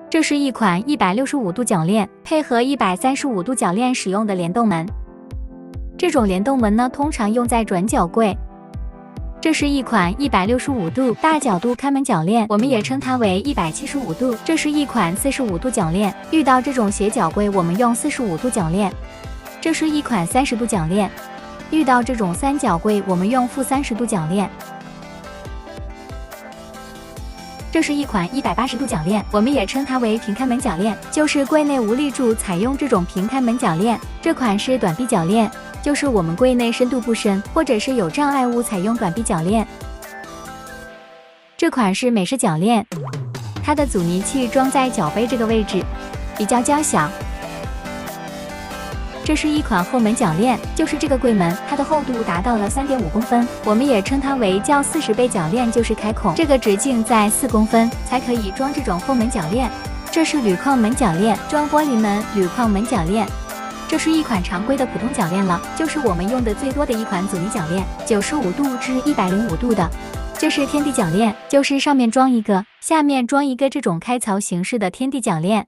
这是一款165度铰链配合135度铰链使用的联动门。这种联动门呢，通常用在转角柜。这是一款165度大角度开门铰链，我们也称它为175度。这是一款45度铰链，遇到这种斜角柜，我们用45度铰链。这是一款30度铰链，遇到这种三角柜，我们用负30度铰链。这是一款180度铰链，我们也称它为平开门铰链，就是柜内无立柱采用这种平开门铰链。这款是短臂铰链，就是我们柜内深度不深，或者是有障碍物采用短臂铰链。这款是美式铰链，它的阻尼器装在脚杯这个位置，比较娇小。这是一款后门铰链，就是这个柜门，它的厚度达到了3.5公分，我们也称它为叫40倍铰链，就是开孔，这个直径在4公分才可以装这种后门铰链。这是铝矿门铰链，装玻璃门铝矿门铰链。这是一款常规的普通铰链了，就是我们用的最多的一款阻尼铰链，95度至105度的。这是天地铰链，就是上面装一个，下面装一个这种开槽形式的天地铰链。